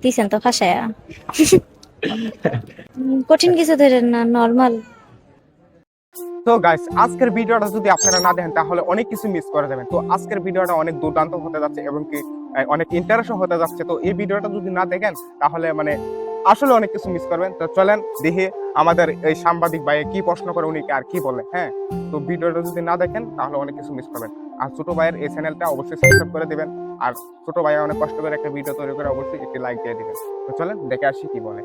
দিছেন তো ফাঁসায়া। কঠিন কিছু ধরেন না, নরমাল। তো গাইস, আজকের ভিডিওটা যদি আপনারা না দেখেন তাহলে অনেক কিছু মিস করে যাবেন। তো আজকের ভিডিওটা অনেক দুর্দান্ত হতে যাচ্ছে এবং কি অনেক ইন্টারেস্টিং হতে যাচ্ছে। তো এই ভিডিওটা যদি না দেখেন তাহলে আসলে অনেক কিছু মিস করবেন। তো চলেন দেখি আমাদের এই সাংবাদিক ভাই কি প্রশ্ন করে, উনি আর কি বলে। হ্যাঁ, তো ভিডিওটা যদি না দেখেন তাহলে অনেক কিছু মিস করবেন। আর ছোট ভাইয়ের এই চ্যানেলটা অবশ্যই সাবস্ক্রাইব করে দিবেন। আর ছোট ভাই অনেক কষ্ট করে একটা ভিডিও তৈরি করে অবশ্যই একটি লাইক দিয়ে দিবেন। তো চলেন দেখে আসি কি বলে।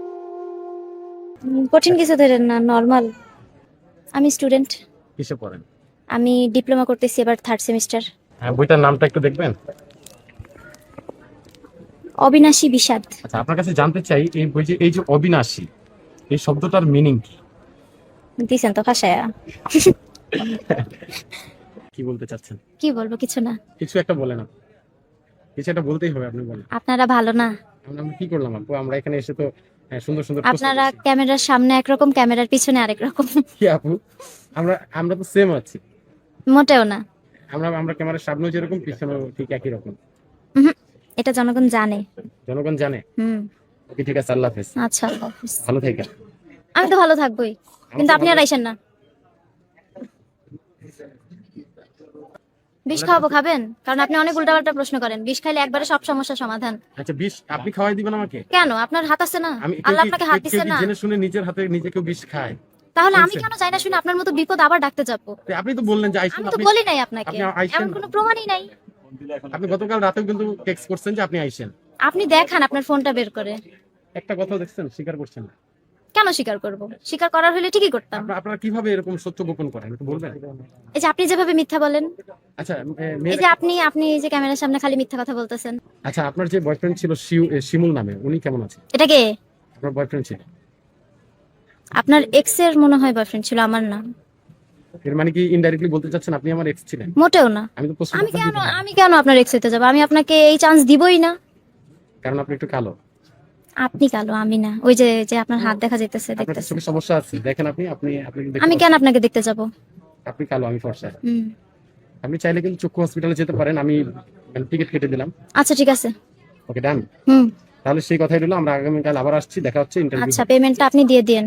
কঠিন কিছু ধরেন না, নরমাল। আমি স্টুডেন্ট। কিসে পড়েন? আমি ডিপ্লোমা করতেছি, এবার 3rd সেমিস্টার। হ্যাঁ, বইটার নামটা একটু দেখবেন। অবিনাশী বিষাদ। আচ্ছা, আপনার কাছে জানতে চাই এই যে অবিনাশী, এই শব্দটার মিনিং কি? দিছেন তো ফাঁসায়া। কি বলতে চাচ্ছেন? কি বলবো, কিছু না। কিছু একটা বলেন আপনি। কিছু একটা বলতেই হবে, আপনি বলেন। আপনারা ভালো না। আমরা কি করলাম আপু? আমরা এখানে এসে তো সুন্দর সুন্দর প্রশ্ন আপনারা করছি। ক্যামেরার সামনে একরকম, ক্যামেরার পিছনে আরেক রকম। কি আপু, আমরা তো সেম আছি। মোটেও না। আমরা ক্যামেরার সামনেও যেরকম, পিছনেও ঠিক একই রকম। উহুম, এটা জনগণ জানে। জনগণ জানে। হুম। ওকে, ঠিক আছে, আল্লাহ হাফেজ। আচ্ছা, আল্লাহ হাফেজ। ভালো থাকেন। আমি তো ভালো থাকবোই, কিন্তু আপনি আর আইসেন না। বিষ খাওয়াবো, খাবেন? কারণ আপনি অনেক উল্টাপাল্টা প্রশ্ন করেন। বিষ খাইলে একবারে সব সমস্যার সমাধান। আচ্ছা, বিষ আপনি খাওয়াই দিবেন আমাকে? কেন? আপনার হাত আছে না? আমি আল্লাহ আপনাকে হাত দিছে না? জেনে শুনে নিজের হাতে নিজে কেউ বিষ খায়? তাহলে আমি কেন যাই না শুনে আপনার মতো বিপদ আবার ডাকতে যাবো? তো আপনি তো বললেন যে আইসেন। আমি তো বলি নাই আপনাকে, আপনি আইসেন। এমন কোনো প্রমাণই নাই। আপনি গতকাল রাতেও কিন্তু টেক্সট করছেন যে আপনি আইসেন। আপনি দেখান আপনার ফোনটা বের করে। একটা কথা দেখছেন, স্বীকার করছেন না। কেন স্বীকার করব? স্বীকার করার হলে ঠিকই করতাম। আপনারা কিভাবে এরকম সত্য গোপন করেন একটু বলবেন? এই যে আপনি যেভাবে মিথ্যা বলেন, আচ্ছা, এই যে আপনি এই যে ক্যামেরার সামনে খালি মিথ্যা কথা বলতেছেন। আচ্ছা, আপনার যে বয়ফ্রেন্ড ছিল শিমুল নামে, উনি কেমন আছে? এটা কে? আপনার বয়ফ্রেন্ড ছিল? আপনার এক্স এর মনে হয় বয়ফ্রেন্ড ছিল, আমার না। এর মানে কি ইনডাইরেক্টলি বলতে চাচ্ছেন আপনি আমার এক্স ছিলেন? মোটেও না। আমি তো প্রশ্ন আমি কেন আপনার এক্স হতে যাব? আমি আপনাকে এই চান্স দিবই না। কারণ আপনি একটু কালো। আপনি কালো, আমি না। ওই যে যে আপনার হাত দেখা যাইতেছে, আপনার দেখতেছেন। চোখে সমস্যা আছে, দেখেন আপনি আপনি আপনি দেখতে আমি কেন আপনাকে দেখতে যাব? আপনি কালো, আমি ফর্সা। হুম। আপনি চাইলে কিন্তু চক্ষু হসপিটালে যেতে পারেন, আমি টিকিট কেটে দিলাম। আচ্ছা, ঠিক আছে। ওকে, ডান। হুম। তাহলে সেই কথাই রইলো, আমরা আগামীকাল আবার আসছি, দেখা হচ্ছে ইন্টারভিউ। আচ্ছা, পেমেন্টটা আপনি দিয়ে দিয়েন।